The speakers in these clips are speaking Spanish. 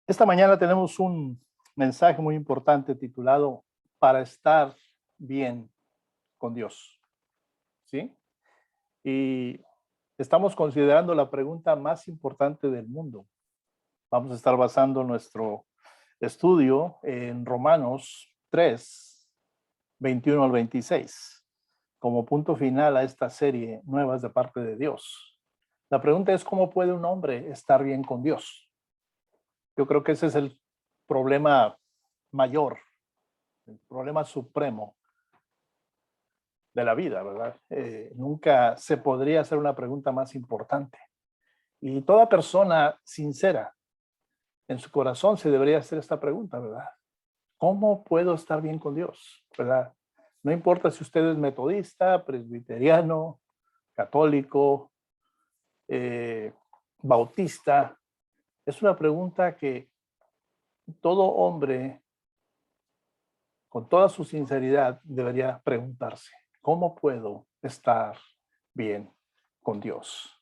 Esta mañana tenemos un mensaje muy importante titulado Para estar bien con Dios. ¿Sí? Y estamos considerando la pregunta más importante del mundo. Vamos a estar basando nuestro estudio en Romanos 3, 21 al 26, como punto final a esta serie Nuevas de parte de Dios. La pregunta es, ¿cómo puede un hombre estar bien con Dios? Yo creo que ese es el problema mayor, el problema supremo de la vida, ¿verdad? Nunca se podría hacer una pregunta más importante. Y toda persona sincera en su corazón se debería hacer esta pregunta, ¿verdad? ¿Cómo puedo estar bien con Dios? ¿Verdad? No importa si usted es metodista, presbiteriano, católico, eh, bautista. Es una pregunta que todo hombre, con toda su sinceridad, debería preguntarse. ¿Cómo puedo estar bien con Dios?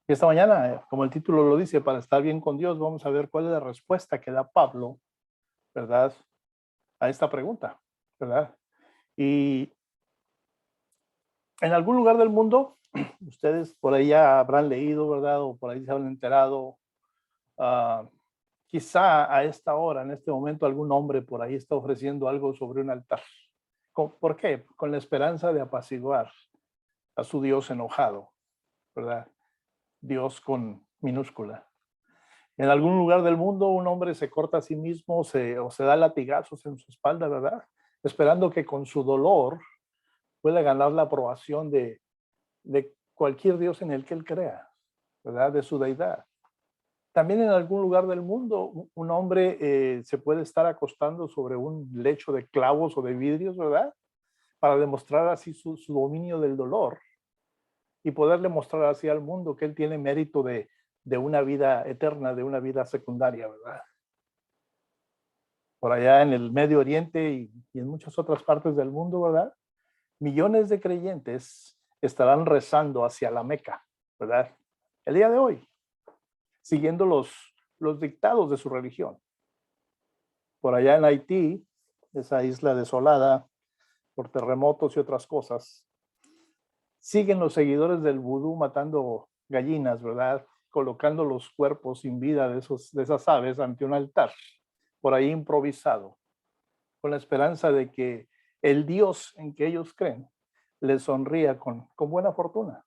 Y esta mañana, como el título lo dice, para estar bien con Dios, vamos a ver cuál es la respuesta que da Pablo, ¿verdad? A esta pregunta, ¿verdad? Y en algún lugar del mundo, ustedes por ahí ya habrán leído, ¿verdad? O por ahí se habrán enterado, uh, quizá a esta hora, en este momento, algún hombre por ahí está ofreciendo algo sobre un altar. ¿Por qué? Con la esperanza de apaciguar a su Dios enojado, ¿verdad? Dios con minúscula. En algún lugar del mundo un hombre se corta a sí mismo o se da latigazos en su espalda, ¿verdad? Esperando que con su dolor pueda ganar la aprobación de cualquier Dios en el que él crea, ¿verdad? De su deidad. También en algún lugar del mundo un hombre se puede estar acostando sobre un lecho de clavos o de vidrios, ¿verdad? Para demostrar así su dominio del dolor y poderle mostrar así al mundo que él tiene mérito de una vida eterna, de una vida secundaria, ¿verdad? Por allá en el Medio Oriente y en muchas otras partes del mundo, ¿verdad? Millones de creyentes estarán rezando hacia la Meca, ¿verdad? El día de hoy, siguiendo los dictados de su religión. Por allá en Haití, esa isla desolada por terremotos y otras cosas, siguen los seguidores del vudú matando gallinas, ¿verdad? Colocando los cuerpos sin vida de esas aves ante un altar, por ahí improvisado, con la esperanza de que el Dios en que ellos creen les sonría con buena fortuna.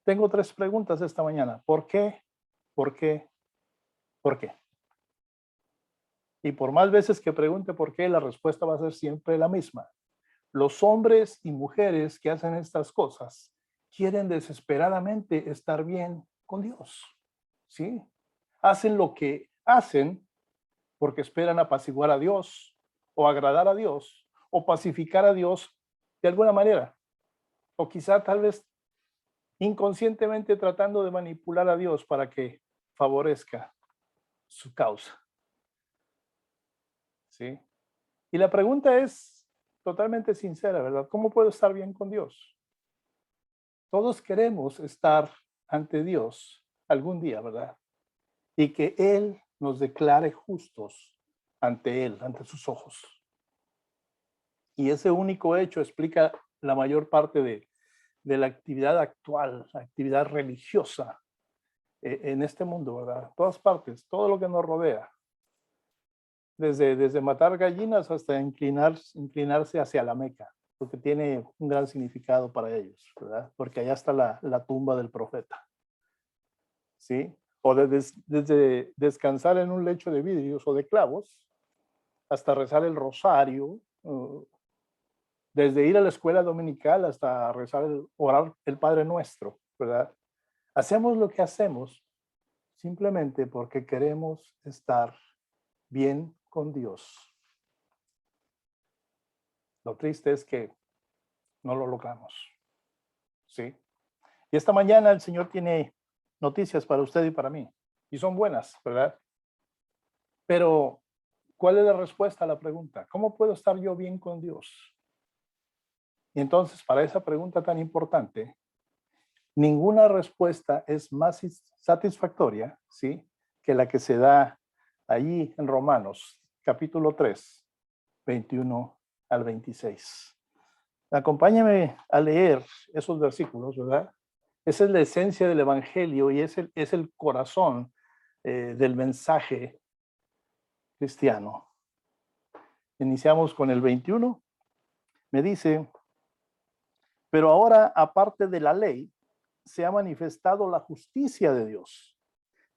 Tengo tres preguntas esta mañana. ¿Por qué? ¿Por qué? ¿Por qué? Y por más veces que pregunte por qué, la respuesta va a ser siempre la misma. Los hombres y mujeres que hacen estas cosas quieren desesperadamente estar bien con Dios. ¿Sí? Hacen lo que hacen porque esperan apaciguar a Dios o agradar a Dios o pacificar a Dios de alguna manera. O quizá tal vez inconscientemente tratando de manipular a Dios para que favorezca su causa. ¿Sí? Y la pregunta es totalmente sincera, ¿verdad? ¿Cómo puedo estar bien con Dios? Todos queremos estar ante Dios algún día, ¿verdad? Y que Él nos declare justos ante Él, ante sus ojos. Y ese único hecho explica la mayor parte de la actividad actual, la actividad religiosa en este mundo, ¿verdad? Todas partes, todo lo que nos rodea. Desde matar gallinas hasta inclinarse hacia la Meca, porque tiene un gran significado para ellos, ¿verdad? Porque allá está la tumba del profeta, ¿sí? O desde descansar en un lecho de vidrios o de clavos hasta rezar el rosario, desde ir a la escuela dominical hasta rezar, orar el Padre Nuestro, ¿verdad? Hacemos lo que hacemos simplemente porque queremos estar bien con Dios. Lo triste es que no lo logramos, ¿sí? Y esta mañana el Señor tiene noticias para usted y para mí, y son buenas, ¿verdad? Pero, ¿cuál es la respuesta a la pregunta? ¿Cómo puedo estar yo bien con Dios? Y entonces, para esa pregunta tan importante, ninguna respuesta es más satisfactoria, ¿sí? que la que se da allí en Romanos, capítulo 3, 21 al 26. Acompáñame a leer esos versículos, ¿verdad? Esa es la esencia del Evangelio y es el corazón del mensaje cristiano. Iniciamos con el 21. Me dice, pero ahora, aparte de la ley, se ha manifestado la justicia de Dios,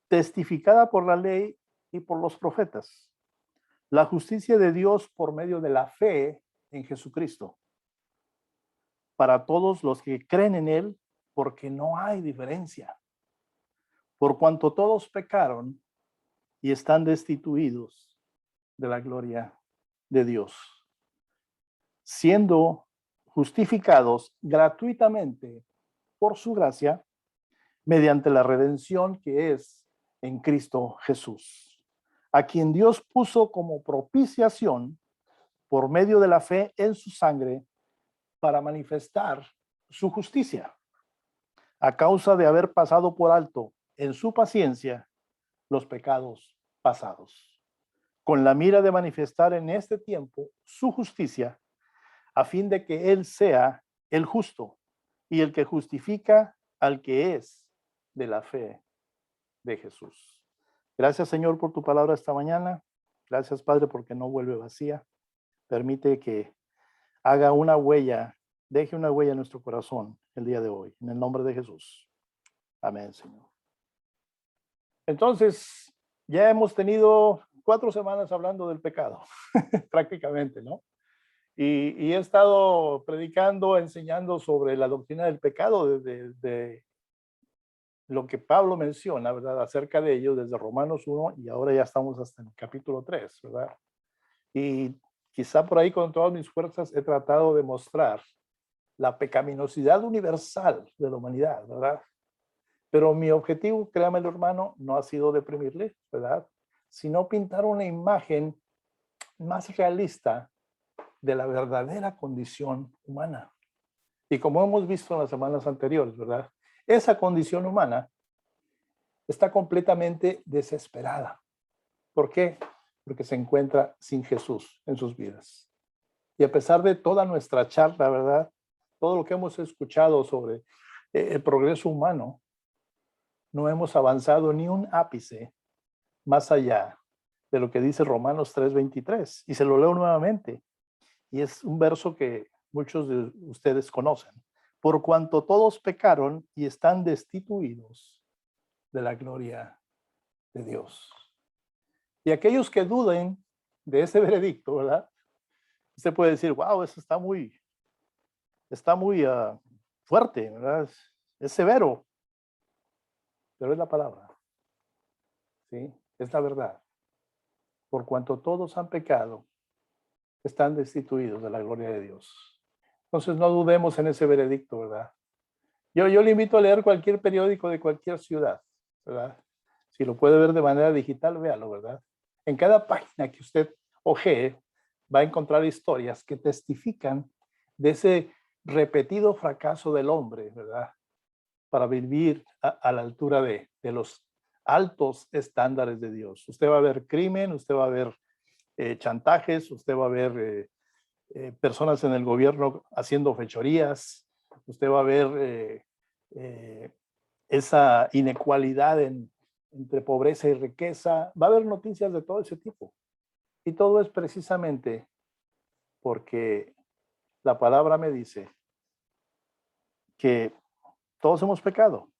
testificada por la ley y por los profetas. La justicia de Dios por medio de la fe en Jesucristo, para todos los que creen en Él, porque no hay diferencia. Por cuanto todos pecaron y están destituidos de la gloria de Dios, siendo justificados gratuitamente por su gracia, mediante la redención que es en Cristo Jesús, a quien Dios puso como propiciación por medio de la fe en su sangre para manifestar su justicia, a causa de haber pasado por alto en su paciencia los pecados pasados, con la mira de manifestar en este tiempo su justicia, a fin de que Él sea el justo y el que justifica al que es de la fe de Jesús. Gracias, Señor, por tu palabra esta mañana. Gracias, Padre, porque no vuelve vacía. Permite que haga una huella, deje una huella en nuestro corazón el día de hoy. En el nombre de Jesús. Amén, Señor. Entonces, ya hemos tenido 4 semanas hablando del pecado, prácticamente, ¿no? Y he estado predicando, enseñando sobre la doctrina del pecado, de lo que Pablo menciona, ¿verdad? Acerca de ello desde Romanos 1 y ahora ya estamos hasta en el capítulo 3, ¿verdad? Y quizá por ahí con todas mis fuerzas he tratado de mostrar la pecaminosidad universal de la humanidad, ¿verdad? Pero mi objetivo, créamelo hermano, no ha sido deprimirle, ¿verdad? Sino pintar una imagen más realista de la verdadera condición humana. Y como hemos visto en las semanas anteriores, ¿verdad? Esa condición humana está completamente desesperada. ¿Por qué? Porque se encuentra sin Jesús en sus vidas. Y a pesar de toda nuestra charla, ¿verdad? Todo lo que hemos escuchado sobre el progreso humano, no hemos avanzado ni un ápice más allá de lo que dice Romanos 3:23. Y se lo leo nuevamente. Y es un verso que muchos de ustedes conocen. Por cuanto todos pecaron y están destituidos de la gloria de Dios. Y aquellos que duden de ese veredicto, ¿verdad? Usted puede decir, wow, eso está muy fuerte, ¿verdad? Es severo, pero es la palabra, ¿sí? Es la verdad. Por cuanto todos han pecado, están destituidos de la gloria de Dios. Entonces no dudemos en ese veredicto, ¿verdad? Yo le invito a leer cualquier periódico de cualquier ciudad, ¿verdad? Si lo puede ver de manera digital, véalo, ¿verdad? En cada página que usted ojee, va a encontrar historias que testifican de ese repetido fracaso del hombre, ¿verdad? Para vivir a la altura de los altos estándares de Dios. Usted va a ver crimen, usted va a ver chantajes, usted va a ver personas en el gobierno haciendo fechorías, usted va a ver esa inequalidad entre pobreza y riqueza, va a haber noticias de todo ese tipo. Y todo es precisamente porque la palabra me dice que todos hemos pecado,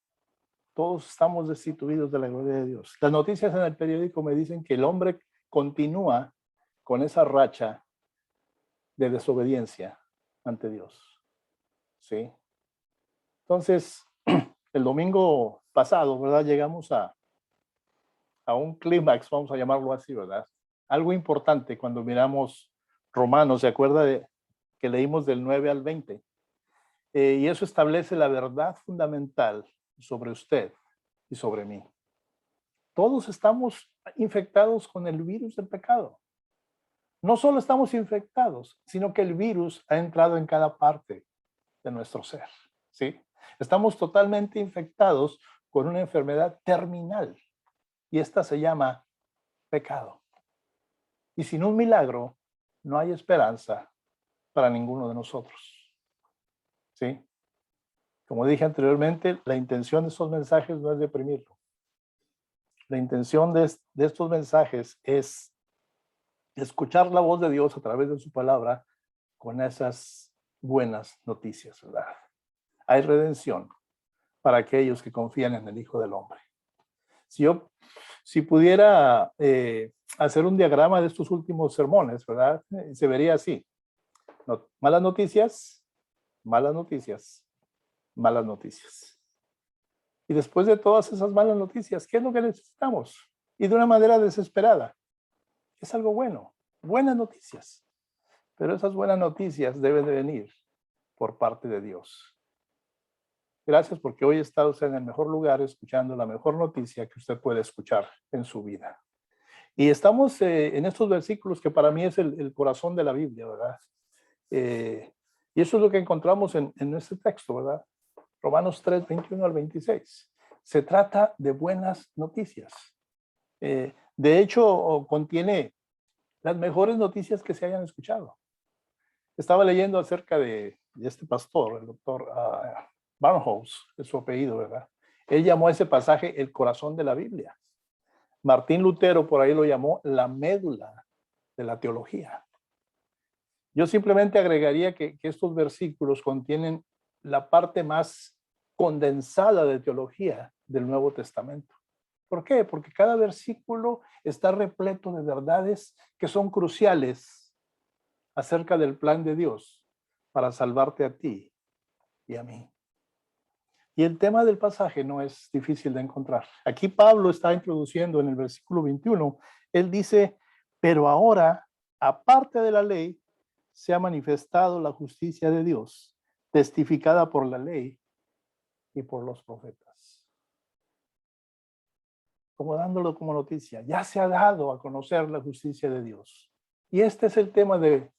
todos estamos destituidos de la gloria de Dios. Las noticias en el periódico me dicen que el hombre continúa con esa racha de desobediencia ante Dios. ¿Sí? Entonces, el domingo pasado, ¿verdad? Llegamos a un clímax, vamos a llamarlo así, ¿verdad? Algo importante cuando miramos Romanos, ¿se acuerda de que leímos del 9 al 20? Y eso establece la verdad fundamental sobre usted y sobre mí. Todos estamos infectados con el virus del pecado. No solo estamos infectados, sino que el virus ha entrado en cada parte de nuestro ser, ¿sí? Estamos totalmente infectados con una enfermedad terminal y esta se llama pecado. Y sin un milagro no hay esperanza para ninguno de nosotros. ¿Sí? Como dije anteriormente, la intención de estos mensajes no es deprimirlo. La intención de estos mensajes es escuchar la voz de Dios a través de su palabra con esas buenas noticias, ¿verdad? Hay redención para aquellos que confían en el Hijo del Hombre. Si pudiera hacer un diagrama de estos últimos sermones, ¿verdad? Se vería así. Malas noticias, malas noticias, malas noticias. Y después de todas esas malas noticias, ¿qué es lo que necesitamos? Y de una manera desesperada. Es algo bueno, buenas noticias. Pero esas buenas noticias deben de venir por parte de Dios. Gracias porque hoy está usted en el mejor lugar escuchando la mejor noticia que usted puede escuchar en su vida. Y estamos en estos versículos que para mí es el corazón de la Biblia, ¿verdad? Y eso es lo que encontramos en este texto, ¿verdad? Romanos 3, 21 al 26. Se trata de buenas noticias. De hecho, contiene las mejores noticias que se hayan escuchado. Estaba leyendo acerca de este pastor, el doctor Barnhouse, es su apellido, ¿verdad? Él llamó a ese pasaje el corazón de la Biblia. Martín Lutero por ahí lo llamó la médula de la teología. Yo simplemente agregaría que estos versículos contienen la parte más condensada de teología del Nuevo Testamento. ¿Por qué? Porque cada versículo está repleto de verdades que son cruciales acerca del plan de Dios para salvarte a ti y a mí. Y el tema del pasaje no es difícil de encontrar. Aquí Pablo está introduciendo en el versículo 21, él dice, pero ahora, aparte de la ley, se ha manifestado la justicia de Dios, testificada por la ley y por los profetas. Como dándolo como noticia, ya se ha dado a conocer la justicia de Dios. Y este es el tema de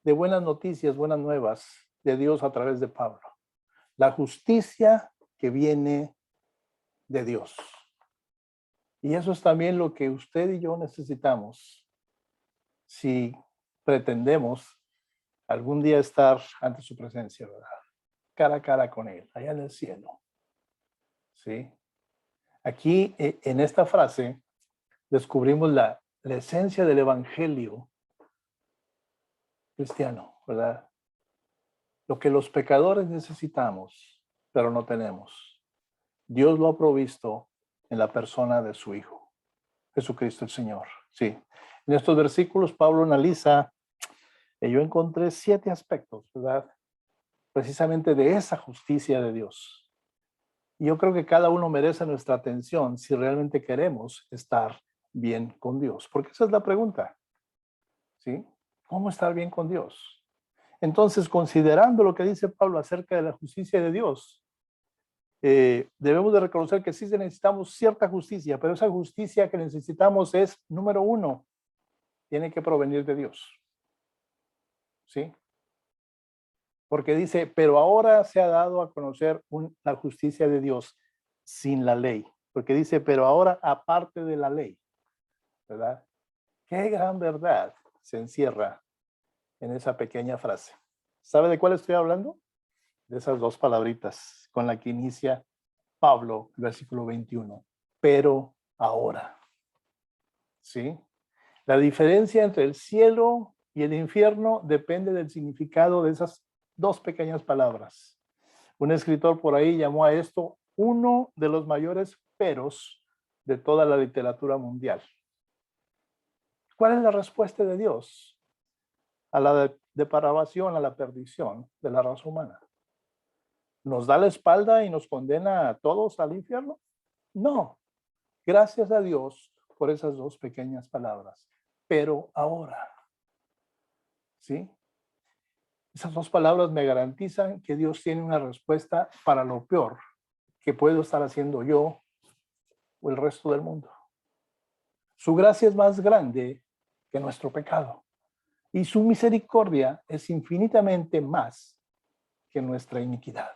buenas noticias, buenas nuevas de Dios a través de Pablo. La justicia que viene de Dios. Y eso es también lo que usted y yo necesitamos si pretendemos algún día estar ante su presencia, ¿verdad? Cara a cara con Él, allá en el cielo. ¿Sí? Aquí, en esta frase, descubrimos la esencia del evangelio cristiano, ¿verdad? Lo que los pecadores necesitamos, pero no tenemos. Dios lo ha provisto en la persona de su Hijo, Jesucristo el Señor. Sí. En estos versículos, Pablo analiza, yo encontré 7 aspectos, ¿verdad? Precisamente de esa justicia de Dios. Y yo creo que cada uno merece nuestra atención si realmente queremos estar bien con Dios. Porque esa es la pregunta. ¿Sí? ¿Cómo estar bien con Dios? Entonces, considerando lo que dice Pablo acerca de la justicia de Dios, debemos de reconocer que sí necesitamos cierta justicia, pero esa justicia que necesitamos es, número 1, tiene que provenir de Dios. ¿Sí? Porque dice, pero ahora se ha dado a conocer la justicia de Dios sin la ley. Porque dice, pero ahora aparte de la ley, ¿verdad? Qué gran verdad se encierra en esa pequeña frase. ¿Sabe de cuál estoy hablando? De esas 2 palabritas con la que inicia Pablo, versículo 21. Pero ahora. ¿Sí? La diferencia entre el cielo y el infierno depende del significado de esas 2 pequeñas palabras. Un escritor por ahí llamó a esto uno de los mayores peros de toda la literatura mundial. ¿Cuál es la respuesta de Dios a la depravación, a la perdición de la raza humana? ¿Nos da la espalda y nos condena a todos al infierno? No. Gracias a Dios por esas 2 pequeñas palabras. Pero ahora, ¿sí? Esas 2 palabras me garantizan que Dios tiene una respuesta para lo peor que puedo estar haciendo yo o el resto del mundo. Su gracia es más grande que nuestro pecado y su misericordia es infinitamente más que nuestra iniquidad.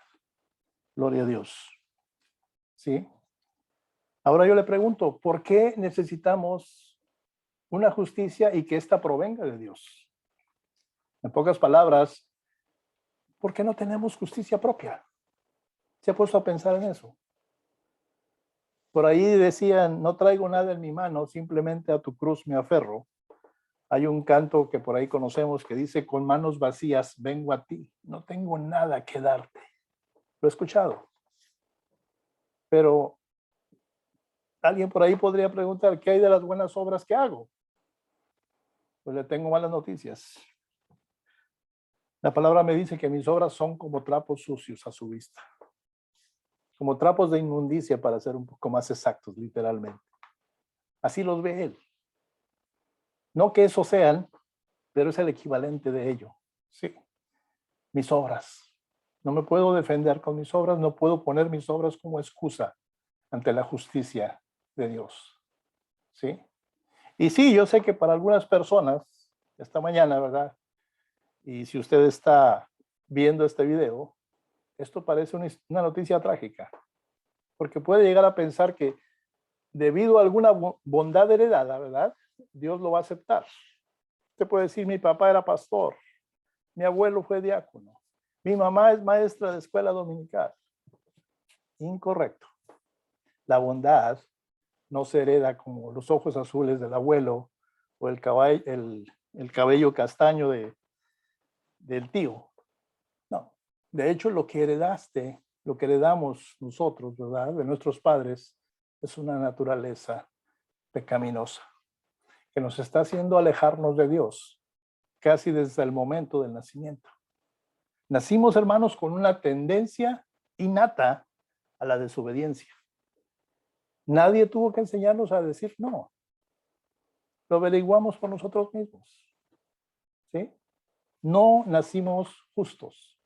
Gloria a Dios. ¿Sí? Ahora yo le pregunto, ¿por qué necesitamos una justicia y que ésta provenga de Dios? En pocas palabras, ¿por qué no tenemos justicia propia? ¿Se ha puesto a pensar en eso? Por ahí decían, no traigo nada en mi mano, simplemente a tu cruz me aferro. Hay un canto que por ahí conocemos que dice, con manos vacías vengo a ti, no tengo nada que darte. Lo he escuchado. Pero alguien por ahí podría preguntar, ¿qué hay de las buenas obras que hago? Pues le tengo malas noticias. La palabra me dice que mis obras son como trapos sucios a su vista, como trapos de inmundicia, para ser un poco más exactos, literalmente. Así los ve él. No que eso sean, pero es el equivalente de ello. Sí, mis obras. No me puedo defender con mis obras, no puedo poner mis obras como excusa ante la justicia de Dios. ¿Sí? Y sí, yo sé que para algunas personas, esta mañana, ¿verdad? Y si usted está viendo este video, esto parece una noticia trágica, porque puede llegar a pensar que debido a alguna bondad heredada, ¿verdad? Dios lo va a aceptar. Usted puede decir, mi papá era pastor, mi abuelo fue diácono, mi mamá es maestra de escuela dominical. Incorrecto. La bondad no se hereda como los ojos azules del abuelo o el cabello castaño del tío. No. De hecho, lo que heredaste, lo que heredamos nosotros, ¿verdad? De nuestros padres, es una naturaleza pecaminosa que nos está haciendo alejarnos de Dios casi desde el momento del nacimiento. Nacimos, hermanos, con una tendencia innata a la desobediencia. Nadie tuvo que enseñarnos a decir no. Lo averiguamos por nosotros mismos. ¿Sí? No nacimos justos.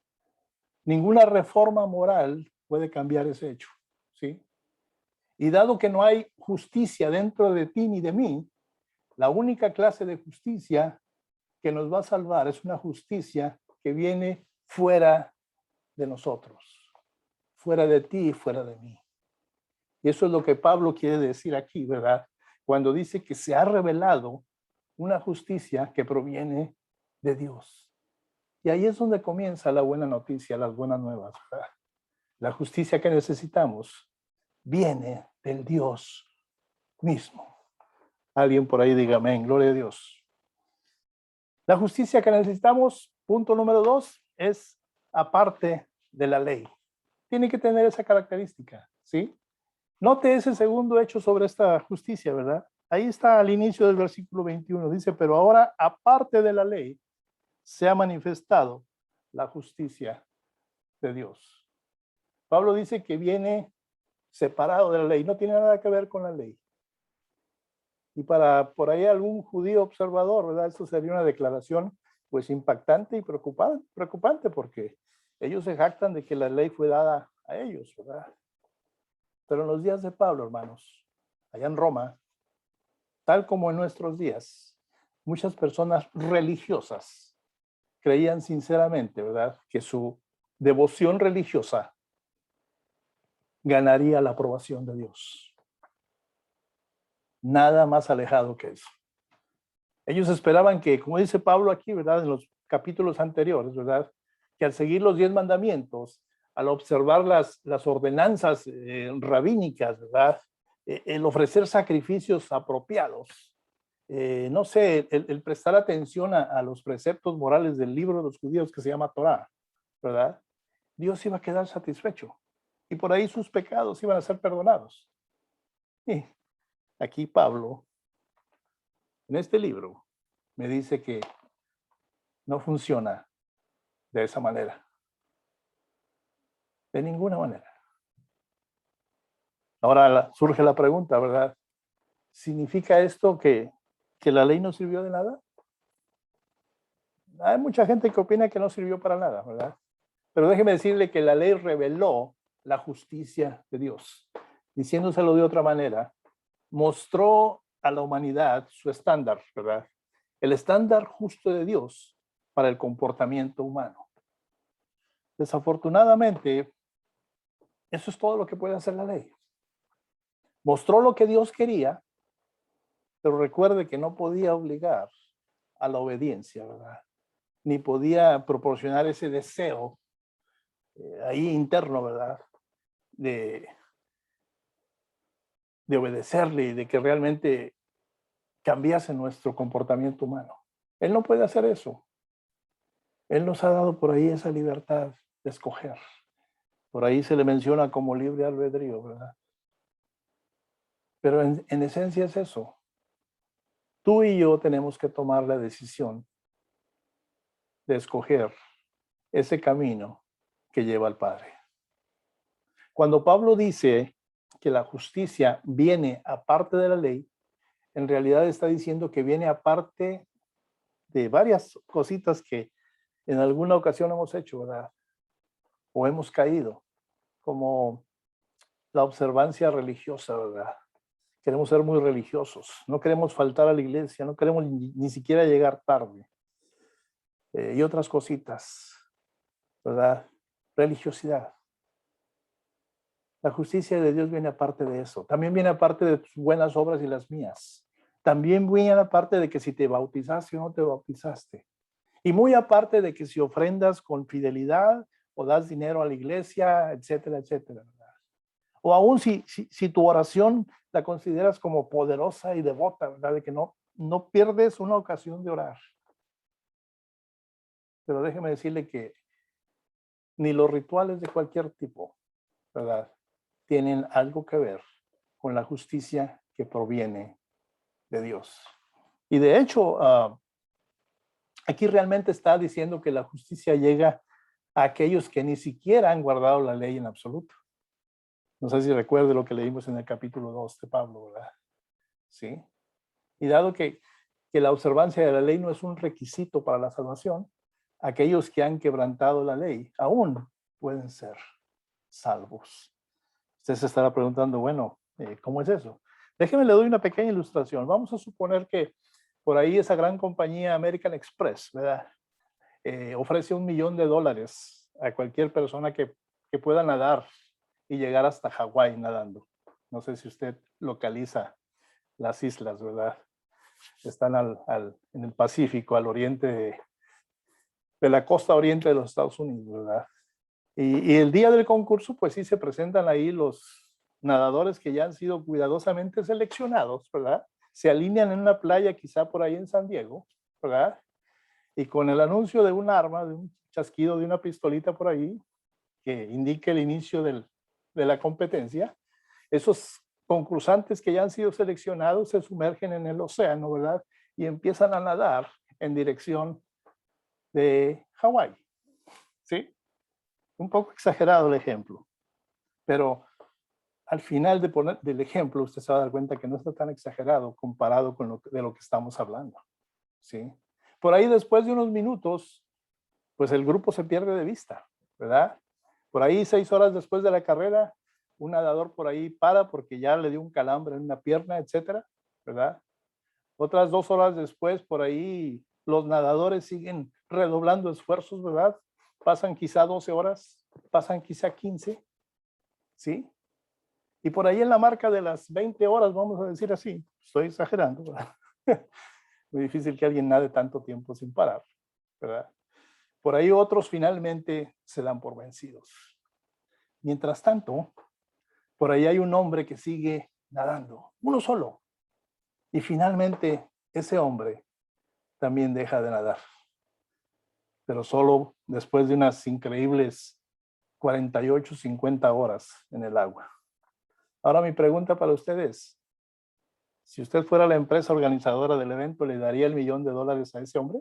Ninguna reforma moral puede cambiar ese hecho. ¿Sí? Y dado que no hay justicia dentro de ti ni de mí, la única clase de justicia que nos va a salvar es una justicia que viene fuera de nosotros, fuera de ti y fuera de mí. Y eso es lo que Pablo quiere decir aquí, ¿verdad? Cuando dice que se ha revelado una justicia que proviene de Dios. Y ahí es donde comienza la buena noticia, las buenas nuevas, ¿verdad? La justicia que necesitamos viene del Dios mismo. Alguien por ahí diga amén, gloria a Dios. La justicia que necesitamos, punto número 2, es aparte de la ley. Tiene que tener esa característica, ¿sí? Note ese segundo hecho sobre esta justicia, ¿verdad? Ahí está al inicio del versículo 21. Dice, pero ahora, aparte de la ley, se ha manifestado la justicia de Dios. Pablo dice que viene separado de la ley, no tiene nada que ver con la ley. Y para por ahí algún judío observador, ¿verdad? Esto sería una declaración pues impactante y preocupante porque ellos se jactan de que la ley fue dada a ellos, ¿verdad? Pero en los días de Pablo, hermanos, allá en Roma, tal como en nuestros días, muchas personas religiosas creían sinceramente, ¿verdad?, que su devoción religiosa ganaría la aprobación de Dios. Nada más alejado que eso. Ellos esperaban que, como dice Pablo aquí, ¿verdad?, en los capítulos anteriores, ¿verdad?, que al seguir los 10 mandamientos, al observar las ordenanzas rabínicas, ¿verdad?, el ofrecer sacrificios apropiados, no sé, el prestar atención a los preceptos morales del libro de los judíos que se llama Torá, ¿verdad? Dios iba a quedar satisfecho y por ahí sus pecados iban a ser perdonados. Y aquí Pablo, en este libro, me dice que no funciona de esa manera. De ninguna manera. Ahora surge la pregunta, ¿verdad? ¿Significa esto que la ley no sirvió de nada? Hay mucha gente que opina que no sirvió para nada, ¿verdad? Pero déjeme decirle que la ley reveló la justicia de Dios. Diciéndoselo de otra manera, mostró a la humanidad su estándar, ¿verdad? El estándar justo de Dios para el comportamiento humano. Desafortunadamente, eso es todo lo que puede hacer la ley. Mostró lo que Dios quería, pero recuerde que no podía obligar a la obediencia, ¿verdad? Ni podía proporcionar ese deseo ahí interno, ¿verdad? De, de obedecerle y de que realmente cambiase nuestro comportamiento humano. Él no puede hacer eso. Él nos ha dado por ahí esa libertad de escoger. Por ahí se le menciona como libre albedrío, ¿verdad? Pero en esencia es eso. Tú y yo tenemos que tomar la decisión de escoger ese camino que lleva al Padre. Cuando Pablo dice que la justicia viene aparte de la ley, en realidad está diciendo que viene aparte de varias cositas que en alguna ocasión hemos hecho, ¿verdad? O hemos caído, como la observancia religiosa, ¿verdad? Queremos ser muy religiosos, no queremos faltar a la iglesia, no queremos ni siquiera llegar tarde. Y otras cositas, ¿verdad? Religiosidad. La justicia de Dios viene aparte de eso. También viene aparte de tus buenas obras y las mías. También viene aparte de que si te bautizaste o no te bautizaste. Y muy aparte de que si ofrendas con fidelidad o das dinero a la iglesia, etcétera, etcétera. ¿Verdad? O aún si tu oración la consideras como poderosa y devota, ¿verdad? De que no pierdes una ocasión de orar. Pero déjeme decirle que ni los rituales de cualquier tipo, ¿verdad? Tienen algo que ver con la justicia que proviene de Dios. Y de hecho, aquí realmente está diciendo que la justicia llega a aquellos que ni siquiera han guardado la ley en absoluto. No sé si recuerde lo que leímos en el capítulo 2 de Pablo, ¿verdad? Sí. Y dado que la observancia de la ley no es un requisito para la salvación, aquellos que han quebrantado la ley aún pueden ser salvos. Usted se estará preguntando, bueno, ¿cómo es eso? Déjeme le doy una pequeña ilustración. Vamos a suponer que por ahí esa gran compañía American Express, ¿verdad? Ofrece $1,000,000 a cualquier persona que pueda nadar y llegar hasta Hawái nadando. No sé si usted localiza las islas, ¿verdad? Están en el Pacífico, al oriente de la costa oriente de los Estados Unidos, ¿verdad? Y el día del concurso, pues sí se presentan ahí los nadadores que ya han sido cuidadosamente seleccionados, ¿verdad? Se alinean en una playa, quizá por ahí en San Diego, ¿verdad? Y con el anuncio de un arma, de un chasquido de una pistolita por ahí, que indique el inicio de la competencia, esos concursantes que ya han sido seleccionados se sumergen en el océano, ¿verdad? Y empiezan a nadar en dirección de Hawái, ¿sí? Un poco exagerado el ejemplo, pero al final del ejemplo usted se va a dar cuenta que no está tan exagerado comparado con de lo que estamos hablando, ¿sí? Por ahí después de unos minutos, pues el grupo se pierde de vista, ¿verdad? Por ahí 6 horas después de la carrera, un nadador por ahí para porque ya le dio un calambre en una pierna, etcétera, ¿verdad? Otras 2 horas después, por ahí los nadadores siguen redoblando esfuerzos, ¿verdad? Pasan quizá 12 horas, pasan quizá 15, ¿sí? Y por ahí en la marca de las 20 horas, vamos a decir así, estoy exagerando, ¿verdad? Muy difícil que alguien nade tanto tiempo sin parar, ¿verdad? Por ahí otros finalmente se dan por vencidos. Mientras tanto, por ahí hay un hombre que sigue nadando, uno solo. Y finalmente ese hombre también deja de nadar, pero solo después de unas increíbles 48, 50 horas en el agua. Ahora mi pregunta para ustedes, si usted fuera la empresa organizadora del evento, ¿le daría el $1,000,000 a ese hombre?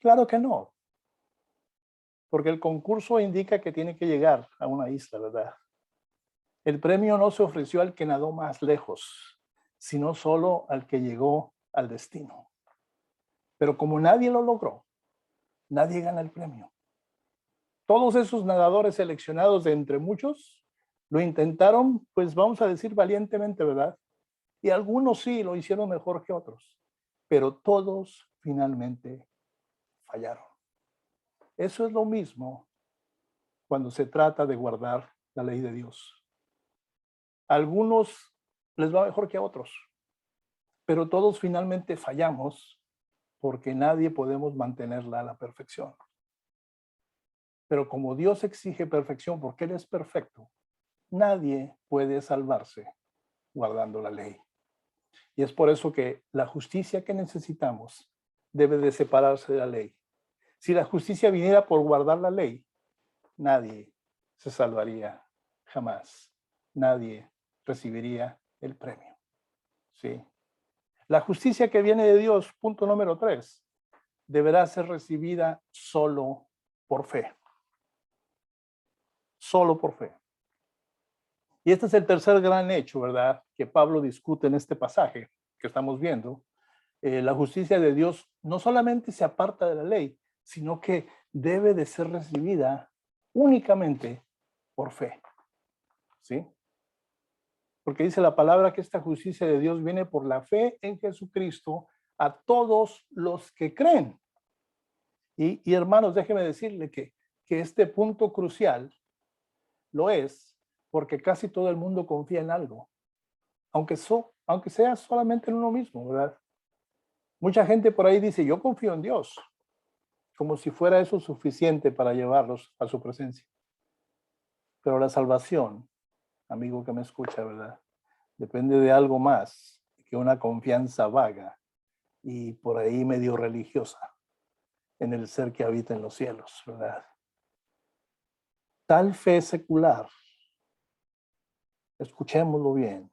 Claro que no, porque el concurso indica que tiene que llegar a una isla, ¿verdad? El premio no se ofreció al que nadó más lejos, sino solo al que llegó al destino. Pero como nadie lo logró, nadie gana el premio. Todos esos nadadores seleccionados de entre muchos lo intentaron, pues vamos a decir valientemente, ¿verdad? Y algunos sí lo hicieron mejor que otros, pero todos finalmente fallaron. Eso es lo mismo cuando se trata de guardar la ley de Dios. A algunos les va mejor que a otros, pero todos finalmente fallamos porque nadie podemos mantenerla a la perfección. Pero como Dios exige perfección porque Él es perfecto, nadie puede salvarse guardando la ley. Y es por eso que la justicia que necesitamos debe de separarse de la ley. Si la justicia viniera por guardar la ley, nadie se salvaría jamás. Nadie recibiría el premio. ¿Sí? La justicia que viene de Dios, punto número 3, deberá ser recibida solo por fe. Solo por fe. Y este es el tercer gran hecho, ¿verdad?, que Pablo discute en este pasaje que estamos viendo. La justicia de Dios no solamente se aparta de la ley, sino que debe de ser recibida únicamente por fe. ¿Sí? Porque dice la palabra que esta justicia de Dios viene por la fe en Jesucristo a todos los que creen. Y hermanos, déjeme decirle que este punto crucial lo es porque casi todo el mundo confía en algo, aunque sea solamente en uno mismo, ¿verdad? Mucha gente por ahí dice, yo confío en Dios, como si fuera eso suficiente para llevarlos a su presencia. Pero la salvación, amigo que me escucha, ¿verdad?, depende de algo más que una confianza vaga y por ahí medio religiosa en el ser que habita en los cielos, ¿verdad? Tal fe secular, escuchémoslo bien,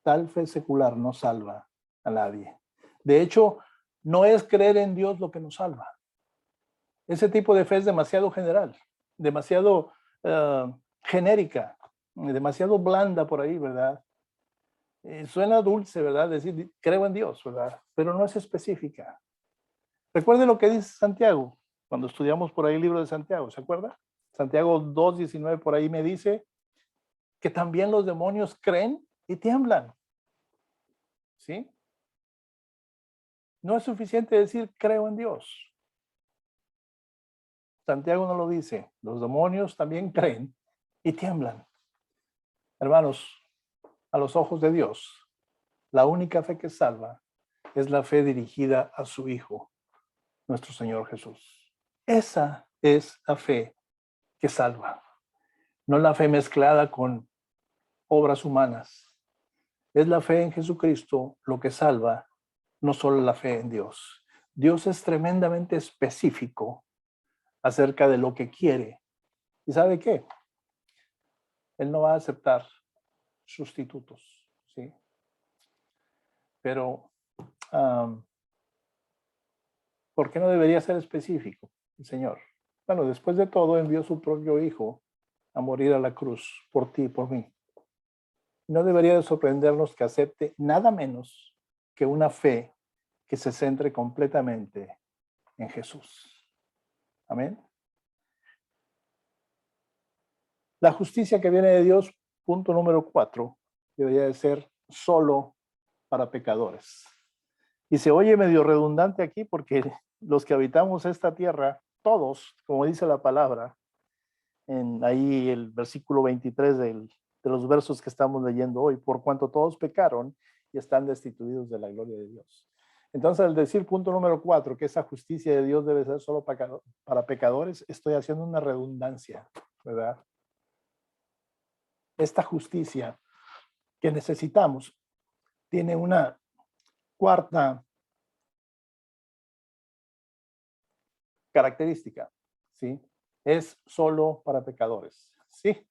tal fe secular no salva a nadie. De hecho, no es creer en Dios lo que nos salva. Ese tipo de fe es demasiado general, demasiado genérica, demasiado blanda por ahí, ¿verdad? Suena dulce, ¿verdad? Decir, creo en Dios, ¿verdad? Pero no es específica. Recuerde lo que dice Santiago, cuando estudiamos por ahí el libro de Santiago, ¿se acuerda? Santiago 2:19 por ahí me dice que también los demonios creen y tiemblan. ¿Sí? No es suficiente decir creo en Dios. Santiago no lo dice. Los demonios también creen y tiemblan. Hermanos, a los ojos de Dios, la única fe que salva es la fe dirigida a su Hijo, nuestro Señor Jesús. Esa es la fe que salva, no la fe mezclada con obras humanas. Es la fe en Jesucristo lo que salva, no solo la fe en Dios. Dios es tremendamente específico acerca de lo que quiere. ¿Y sabe qué? Él no va a aceptar sustitutos, ¿sí? Pero, ¿por qué no debería ser específico el Señor? Bueno, después de todo envió su propio Hijo a morir a la cruz por ti y por mí. No debería de sorprendernos que acepte nada menos que una fe que se centre completamente en Jesús. Amén. La justicia que viene de Dios, punto número 4, debería de ser solo para pecadores. Y se oye medio redundante aquí porque los que habitamos esta tierra, todos, como dice la palabra, en ahí el versículo 23 de los versos que estamos leyendo hoy, por cuanto todos pecaron y están destituidos de la gloria de Dios. Entonces, al decir punto número 4, que esa justicia de Dios debe ser solo para pecadores, estoy haciendo una redundancia, ¿verdad? Esta justicia que necesitamos tiene una cuarta característica, ¿sí? Es solo para pecadores, ¿sí?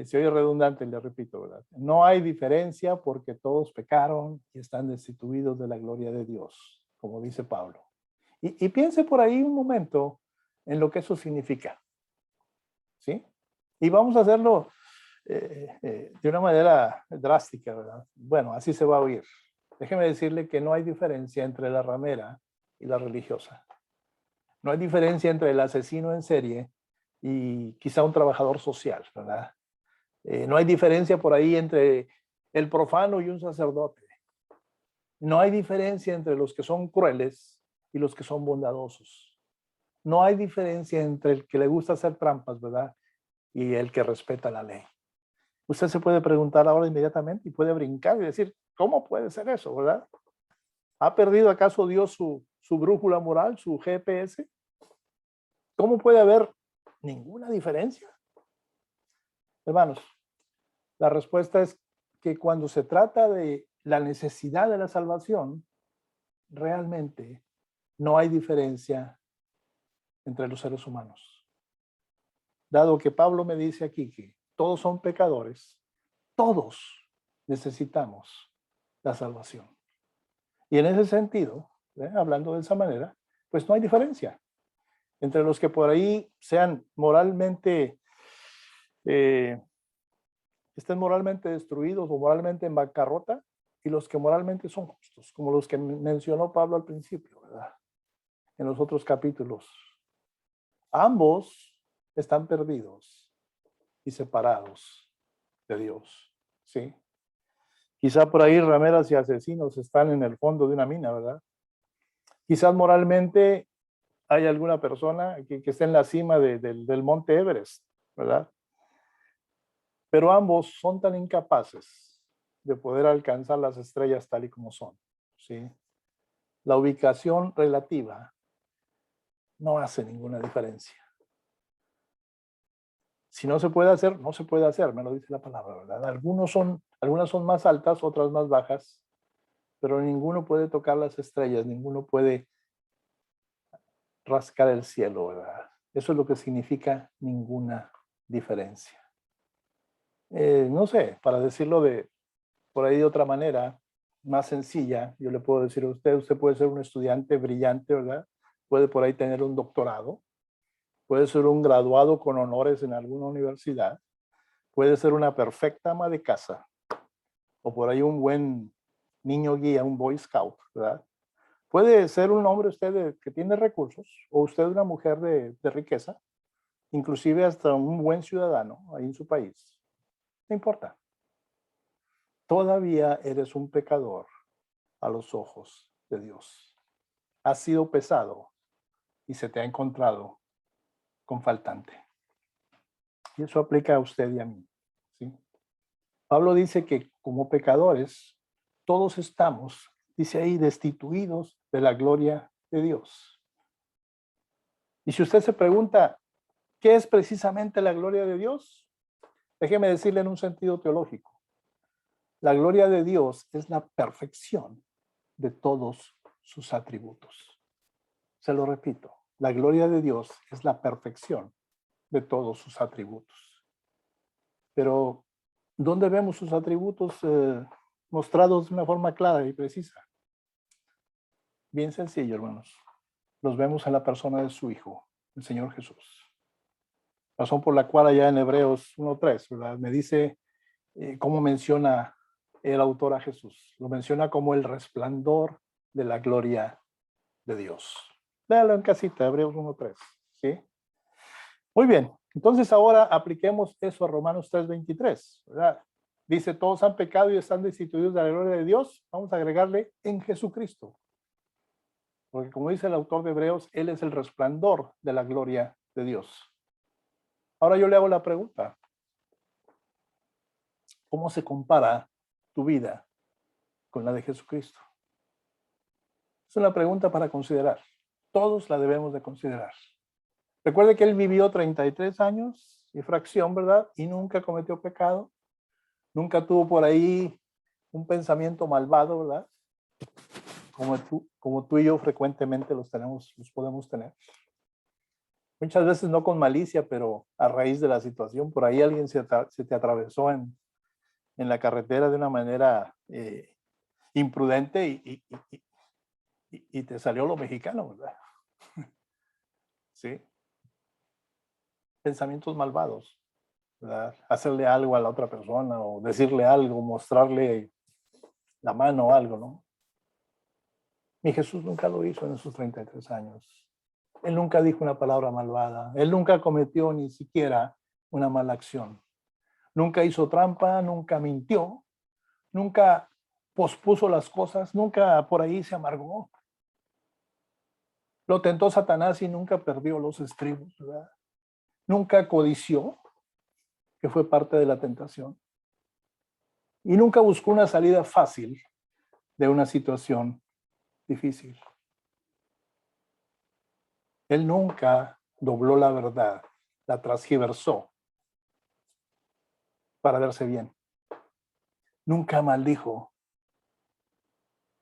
Se oye redundante, le repito, ¿verdad? No hay diferencia porque todos pecaron y están destituidos de la gloria de Dios, como dice Pablo. Y piense por ahí un momento en lo que eso significa, ¿sí? Y vamos a hacerlo de una manera drástica, ¿verdad? Bueno, así se va a oír. Déjeme decirle que no hay diferencia entre la ramera y la religiosa. No hay diferencia entre el asesino en serie y quizá un trabajador social, ¿verdad? No hay diferencia por ahí entre el profano y un sacerdote. No hay diferencia entre los que son crueles y los que son bondadosos. No hay diferencia entre el que le gusta hacer trampas, ¿verdad?, y el que respeta la ley. Usted se puede preguntar ahora inmediatamente y puede brincar y decir, ¿cómo puede ser eso, verdad? ¿Ha perdido acaso Dios su brújula moral, su GPS? ¿Cómo puede haber ninguna diferencia? Hermanos, la respuesta es que cuando se trata de la necesidad de la salvación, realmente no hay diferencia entre los seres humanos. Dado que Pablo me dice aquí que todos son pecadores, todos necesitamos la salvación. Y en ese sentido, hablando de esa manera, pues no hay diferencia entre los que por ahí sean moralmente, estén moralmente destruidos o moralmente en bancarrota y los que moralmente son justos, como los que mencionó Pablo al principio, ¿verdad? En los otros capítulos. Ambos están perdidos y separados de Dios, ¿sí? Quizá por ahí rameras y asesinos están en el fondo de una mina, ¿verdad? Quizás moralmente hay alguna persona que esté en la cima del monte Everest, ¿verdad? Pero ambos son tan incapaces de poder alcanzar las estrellas tal y como son, ¿sí? La ubicación relativa no hace ninguna diferencia. Si no se puede hacer, no se puede hacer, me lo dice la palabra, ¿verdad? Algunas son más altas, otras más bajas, pero ninguno puede tocar las estrellas, ninguno puede rascar el cielo, ¿verdad? Eso es lo que significa ninguna diferencia. No sé, para decirlo por ahí de otra manera, más sencilla, yo le puedo decir a usted puede ser un estudiante brillante, ¿verdad? Puede por ahí tener un doctorado, puede ser un graduado con honores en alguna universidad, puede ser una perfecta ama de casa, o por ahí un buen niño guía, un boy scout, ¿verdad? Puede ser un hombre usted que tiene recursos, o usted una mujer de riqueza, inclusive hasta un buen ciudadano ahí en su país. No importa. Todavía eres un pecador a los ojos de Dios. Has sido pesado y se te ha encontrado con faltante. Y eso aplica a usted y a mí, ¿sí? Pablo dice que como pecadores, todos estamos, dice ahí, destituidos de la gloria de Dios. Y si usted se pregunta, ¿qué es precisamente la gloria de Dios? Déjeme decirle en un sentido teológico. La gloria de Dios es la perfección de todos sus atributos. Se lo repito, la gloria de Dios es la perfección de todos sus atributos. Pero, ¿dónde vemos sus atributos mostrados de una forma clara y precisa? Bien sencillo, hermanos. Los vemos en la persona de su Hijo, el Señor Jesús. Razón por la cual allá en Hebreos 1:3, ¿verdad? Me dice cómo menciona el autor a Jesús. Lo menciona como el resplandor de la gloria de Dios. Léalo en casita, Hebreos 1:3, ¿sí? Muy bien, entonces ahora apliquemos eso a Romanos 3:23, ¿verdad? Dice, todos han pecado y están destituidos de la gloria de Dios. Vamos a agregarle en Jesucristo. Porque como dice el autor de Hebreos, Él es el resplandor de la gloria de Dios. Ahora yo le hago la pregunta. ¿Cómo se compara tu vida con la de Jesucristo? Es una pregunta para considerar. Todos la debemos de considerar. Recuerde que Él vivió 33 años y fracción, ¿verdad? Y nunca cometió pecado. Nunca tuvo por ahí un pensamiento malvado, ¿verdad? Como tú y yo frecuentemente los podemos tener. Muchas veces no con malicia, pero a raíz de la situación, por ahí alguien se te atravesó en la carretera de una manera imprudente y te salió lo mexicano, ¿verdad? Sí. Pensamientos malvados, ¿verdad? Hacerle algo a la otra persona o decirle algo, mostrarle la mano o algo, ¿no? Mi Jesús nunca lo hizo en esos 33 años. Él nunca dijo una palabra malvada. Él nunca cometió ni siquiera una mala acción. Nunca hizo trampa, nunca mintió, nunca pospuso las cosas, nunca por ahí se amargó. Lo tentó Satanás y nunca perdió los estribos, ¿verdad? Nunca codició, que fue parte de la tentación. Y nunca buscó una salida fácil de una situación difícil. Él nunca dobló la verdad, la transgiversó para verse bien. Nunca maldijo,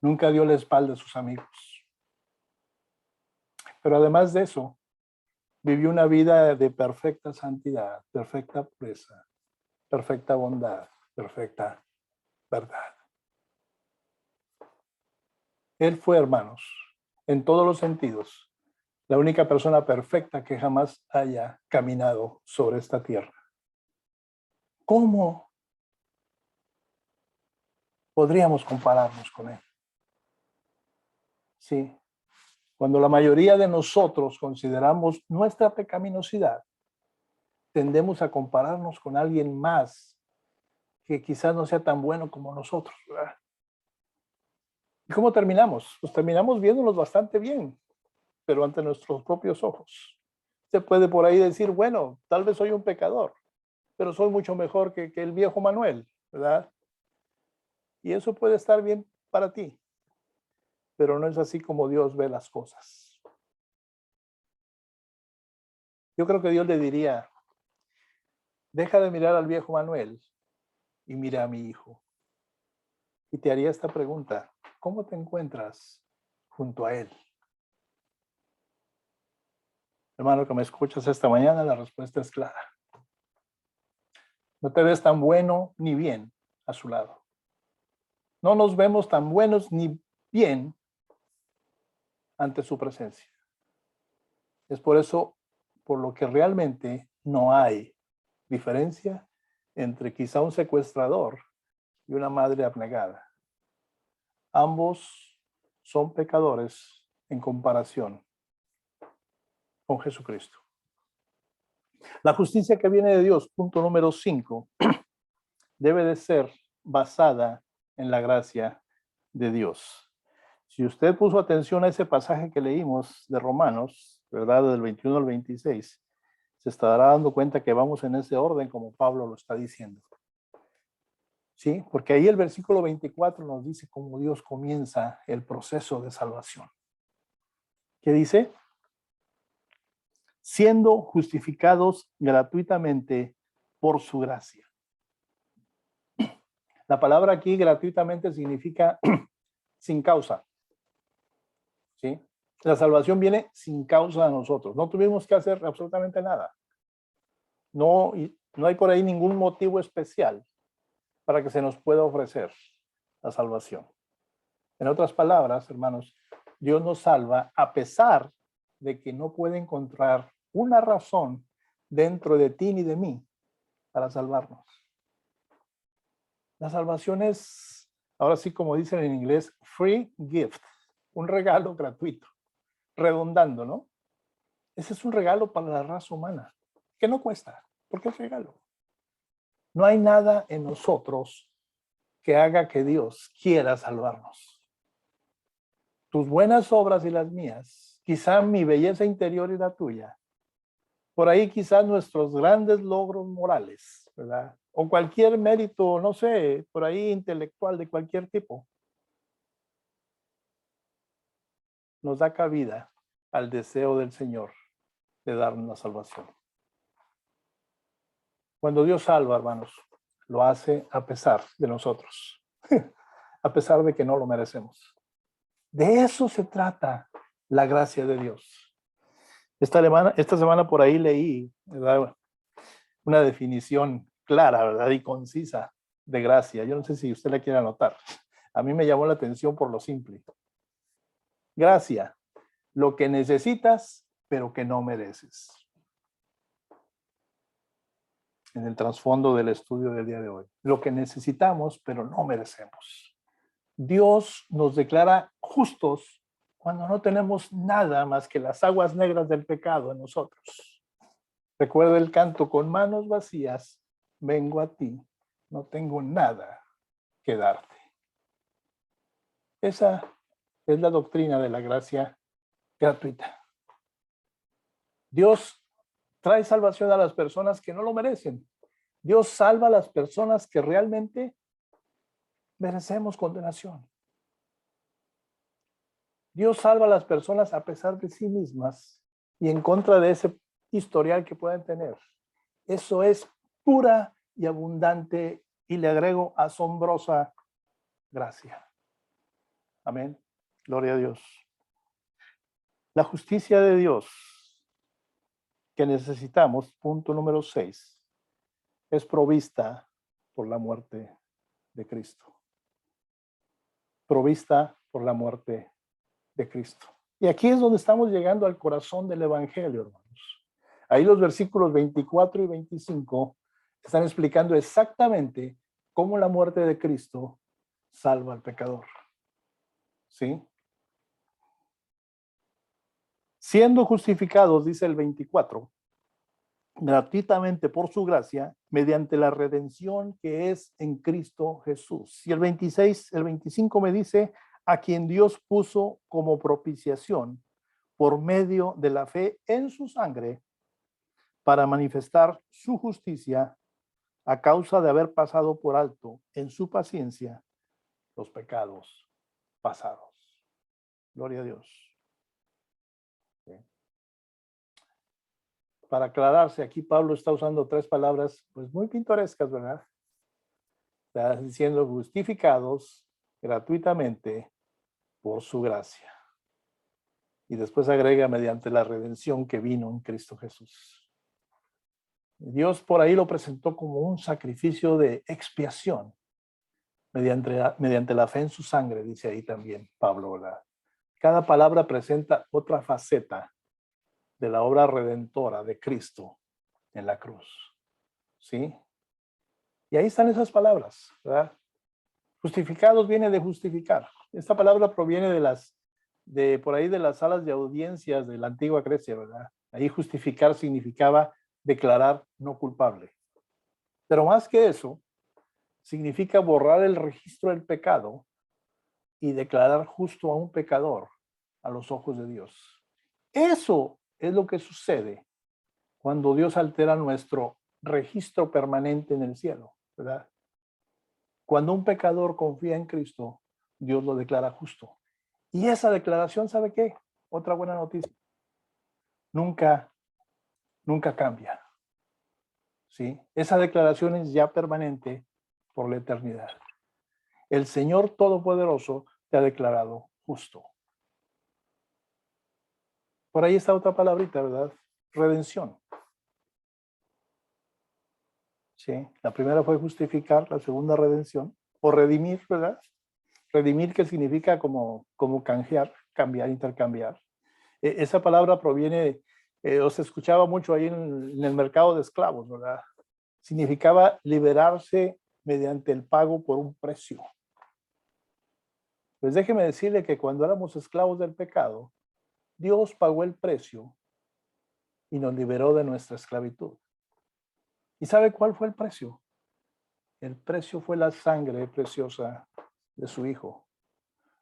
nunca dio la espalda a sus amigos. Pero además de eso, vivió una vida de perfecta santidad, perfecta pureza, perfecta bondad, perfecta verdad. Él fue, hermanos, en todos los sentidos, la única persona perfecta que jamás haya caminado sobre esta tierra. ¿Cómo podríamos compararnos con él? Sí, cuando la mayoría de nosotros consideramos nuestra pecaminosidad, tendemos a compararnos con alguien más que quizás no sea tan bueno como nosotros, ¿verdad? ¿Y cómo terminamos? Pues terminamos viéndonos bastante bien, pero ante nuestros propios ojos. Se puede por ahí decir, bueno, tal vez soy un pecador, pero soy mucho mejor que el viejo Manuel, ¿verdad? Y eso puede estar bien para ti, pero no es así como Dios ve las cosas. Yo creo que Dios le diría, deja de mirar al viejo Manuel y mira a mi hijo. Y te haría esta pregunta, ¿cómo te encuentras junto a él? Hermano que me escuchas esta mañana, la respuesta es clara. No te ves tan bueno ni bien a su lado. No nos vemos tan buenos ni bien ante su presencia. Es por eso, por lo que realmente no hay diferencia entre quizá un secuestrador y una madre abnegada. Ambos son pecadores en comparación con Jesucristo. La justicia que viene de Dios, punto número 5, debe de ser basada en la gracia de Dios. Si usted puso atención a ese pasaje que leímos de Romanos, ¿verdad? Del 21 al 26, se estará dando cuenta que vamos en ese orden como Pablo lo está diciendo. ¿Sí? Porque ahí el versículo 24 nos dice cómo Dios comienza el proceso de salvación. ¿Qué dice? Siendo justificados gratuitamente por su gracia. La palabra aquí gratuitamente significa sin causa. ¿Sí? La salvación viene sin causa a nosotros. No tuvimos que hacer absolutamente nada. No hay por ahí ningún motivo especial para que se nos pueda ofrecer la salvación. En otras palabras, hermanos, Dios nos salva a pesar de que no puede encontrar una razón dentro de ti ni de mí para salvarnos. La salvación es, ahora sí como dicen en inglés, free gift, un regalo gratuito, redundando, ¿no? Ese es un regalo para la raza humana, que no cuesta, porque es regalo. No hay nada en nosotros que haga que Dios quiera salvarnos. Tus buenas obras y las mías, quizá mi belleza interior y la tuya, por ahí quizás nuestros grandes logros morales, ¿verdad? O cualquier mérito, no sé, por ahí intelectual de cualquier tipo, nos da cabida al deseo del Señor de darnos la salvación. Cuando Dios salva, hermanos, lo hace a pesar de nosotros, a pesar de que no lo merecemos. De eso se trata la gracia de Dios. Esta semana por ahí leí, ¿verdad?, una definición clara, ¿verdad?, y concisa de gracia. Yo no sé si usted la quiere anotar. A mí me llamó la atención por lo simple. Gracia, lo que necesitas, pero que no mereces. En el trasfondo del estudio del día de hoy. Lo que necesitamos, pero no merecemos. Dios nos declara justos cuando no tenemos nada más que las aguas negras del pecado en nosotros. Recuerda el canto, con manos vacías vengo a ti, no tengo nada que darte. Esa es la doctrina de la gracia gratuita. Dios trae salvación a las personas que no lo merecen. Dios salva a las personas que realmente merecemos condenación. Dios salva a las personas a pesar de sí mismas y en contra de ese historial que pueden tener. Eso es pura y abundante, y le agrego asombrosa gracia. Amén. Gloria a Dios. La justicia de Dios que necesitamos, punto número 6, es provista por la muerte de Cristo. Provista por la muerte de Cristo. Y aquí es donde estamos llegando al corazón del Evangelio, hermanos. Ahí los versículos 24 y 25 están explicando exactamente cómo la muerte de Cristo salva al pecador. ¿Sí? Siendo justificados, dice el 24, gratuitamente por su gracia, mediante la redención que es en Cristo Jesús. Y el 25 me dice, a quien Dios puso como propiciación por medio de la fe en su sangre, para manifestar su justicia a causa de haber pasado por alto en su paciencia los pecados pasados. Gloria a Dios. ¿Sí? Para aclararse, aquí Pablo está usando tres palabras pues muy pintorescas, ¿verdad? Está diciendo justificados gratuitamente por su gracia. Y después agrega mediante la redención que vino en Cristo Jesús. Dios por ahí lo presentó como un sacrificio de expiación mediante la fe en su sangre, dice ahí también Pablo, ¿verdad? Cada palabra presenta otra faceta de la obra redentora de Cristo en la cruz. ¿Sí? Y ahí están esas palabras, ¿verdad? Justificados viene de justificar. Esta palabra proviene de por ahí de las salas de audiencias de la antigua Grecia, ¿verdad? Ahí justificar significaba declarar no culpable. Pero más que eso, significa borrar el registro del pecado y declarar justo a un pecador a los ojos de Dios. Eso es lo que sucede cuando Dios altera nuestro registro permanente en el cielo, ¿verdad? Cuando un pecador confía en Cristo, Dios lo declara justo. Y esa declaración, ¿sabe qué? Otra buena noticia. Nunca cambia. ¿Sí? Esa declaración es ya permanente por la eternidad. El Señor Todopoderoso te ha declarado justo. Por ahí está otra palabrita, ¿verdad? Redención. Sí, la primera fue justificar, la segunda redención, o redimir, ¿verdad? Redimir, que significa como canjear, cambiar, intercambiar. Esa palabra proviene, o se escuchaba mucho ahí en el mercado de esclavos, ¿verdad? Significaba liberarse mediante el pago por un precio. Pues déjeme decirle que cuando éramos esclavos del pecado, Dios pagó el precio y nos liberó de nuestra esclavitud. ¿Y sabe cuál fue el precio? El precio fue la sangre preciosa de su Hijo.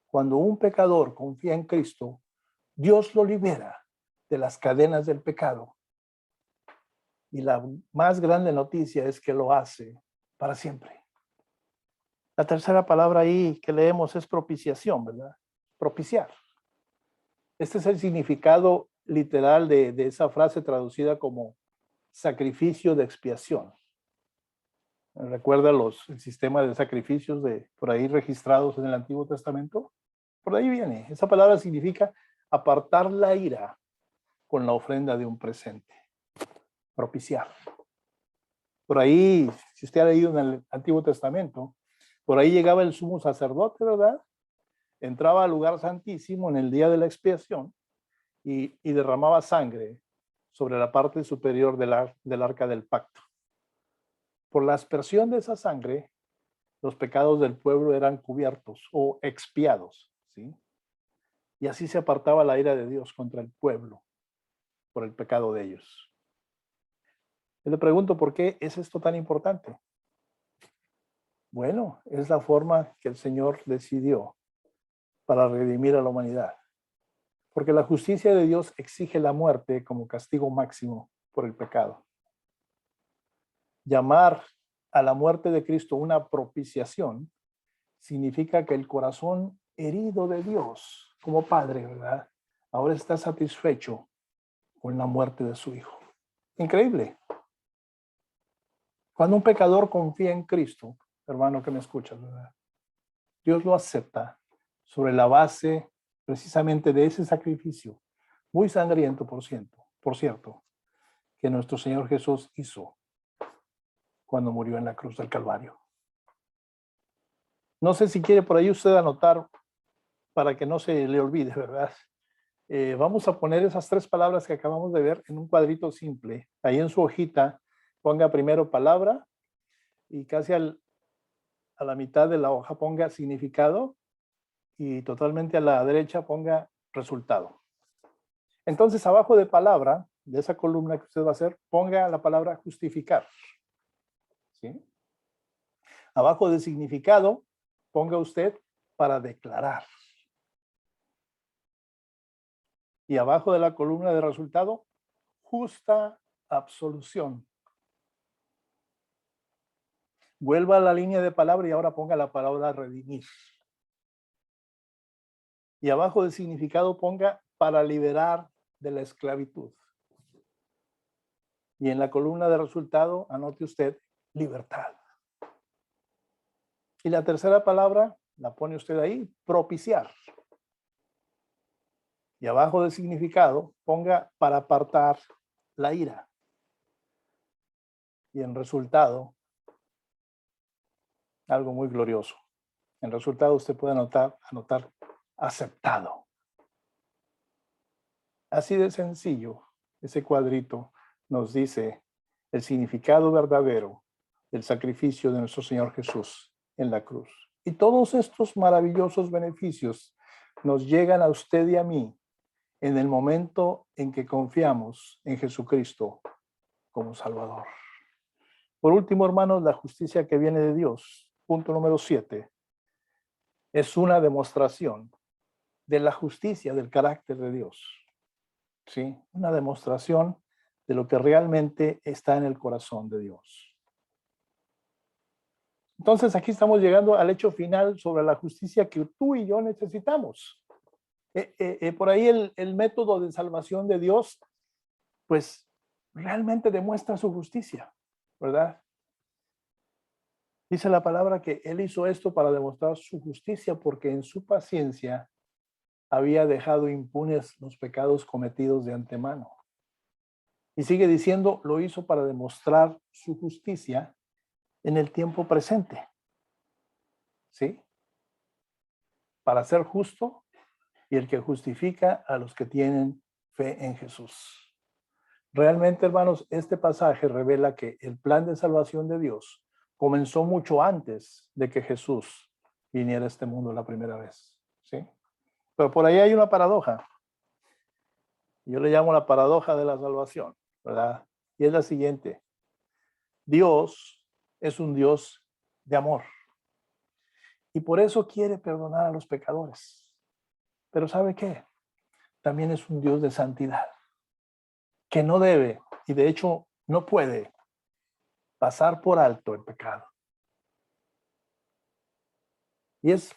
Cuando un pecador confía en Cristo, Dios lo libera de las cadenas del pecado. Y la más grande noticia es que lo hace para siempre. La tercera palabra ahí que leemos es propiciación, ¿verdad? Propiciar. Este es el significado literal de esa frase traducida como sacrificio de expiación. ¿Recuerda el sistema de sacrificios por ahí registrados en el Antiguo Testamento? Por ahí viene. Esa palabra significa apartar la ira con la ofrenda de un presente. Propiciar. Por ahí, si usted ha leído en el Antiguo Testamento, por ahí llegaba el sumo sacerdote, ¿verdad? Entraba al lugar santísimo en el día de la expiación y derramaba sangre sobre la parte superior del arca del pacto. Por la aspersión de esa sangre, los pecados del pueblo eran cubiertos o expiados, ¿sí? Y así se apartaba la ira de Dios contra el pueblo por el pecado de ellos. Yo le pregunto, ¿por qué es esto tan importante? Bueno, es la forma que el Señor decidió para redimir a la humanidad. Porque la justicia de Dios exige la muerte como castigo máximo por el pecado. Llamar a la muerte de Cristo una propiciación significa que el corazón herido de Dios como padre, ¿verdad? Ahora está satisfecho con la muerte de su hijo. Increíble. Cuando un pecador confía en Cristo, hermano que me escuchas, ¿verdad? Dios lo acepta sobre la base precisamente de ese sacrificio, muy sangriento, por cierto, que nuestro Señor Jesús hizo cuando murió en la cruz del Calvario. No sé si quiere por ahí usted anotar para que no se le olvide, ¿verdad? Vamos a poner esas 3 palabras que acabamos de ver en un cuadrito simple. Ahí en su hojita ponga primero palabra y casi a la mitad de la hoja ponga significado y totalmente a la derecha ponga resultado. Entonces, abajo de palabra, de esa columna que usted va a hacer, ponga la palabra justificar. ¿Sí? Abajo de significado, ponga usted para declarar. Y abajo de la columna de resultado, justa absolución. Vuelva a la línea de palabra y ahora ponga la palabra redimir. Y abajo de significado ponga para liberar de la esclavitud. Y en la columna de resultado anote usted libertad. Y la tercera palabra la pone usted ahí, propiciar. Y abajo de significado ponga para apartar la ira. Y en resultado, algo muy glorioso. En resultado usted puede anotar aceptado. Así de sencillo, ese cuadrito nos dice el significado verdadero del sacrificio de nuestro Señor Jesús en la cruz. Y todos estos maravillosos beneficios nos llegan a usted y a mí en el momento en que confiamos en Jesucristo como Salvador. Por último, hermanos, la justicia que viene de Dios, punto número 7, es una demostración de la justicia del carácter de Dios. ¿Sí? Una demostración de lo que realmente está en el corazón de Dios. Entonces, aquí estamos llegando al hecho final sobre la justicia que tú y yo necesitamos. Por ahí el método de salvación de Dios, pues realmente demuestra su justicia, ¿verdad? Dice la palabra que Él hizo esto para demostrar su justicia porque en su paciencia había dejado impunes los pecados cometidos de antemano. Y sigue diciendo, lo hizo para demostrar su justicia en el tiempo presente. ¿Sí? Para ser justo y el que justifica a los que tienen fe en Jesús. Realmente, hermanos, este pasaje revela que el plan de salvación de Dios comenzó mucho antes de que Jesús viniera a este mundo la primera vez. ¿Sí? Pero por ahí hay una paradoja. Yo le llamo la paradoja de la salvación, ¿verdad? Y es la siguiente. Dios es un Dios de amor. Y por eso quiere perdonar a los pecadores. Pero ¿sabe qué? También es un Dios de santidad, que no debe, y de hecho no puede, pasar por alto el pecado. Y es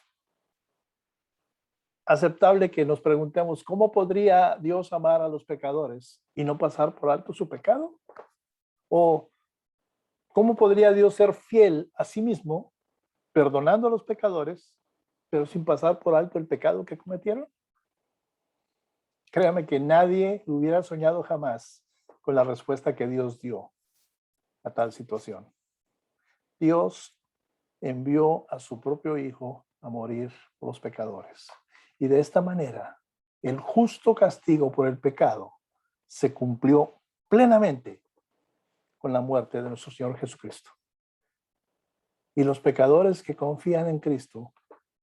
aceptable que nos preguntemos, ¿cómo podría Dios amar a los pecadores y no pasar por alto su pecado? ¿O cómo podría Dios ser fiel a sí mismo, perdonando a los pecadores, pero sin pasar por alto el pecado que cometieron? Créame que nadie hubiera soñado jamás con la respuesta que Dios dio a tal situación. Dios envió a su propio Hijo a morir por los pecadores. Y de esta manera, el justo castigo por el pecado se cumplió plenamente con la muerte de nuestro Señor Jesucristo. Y los pecadores que confían en Cristo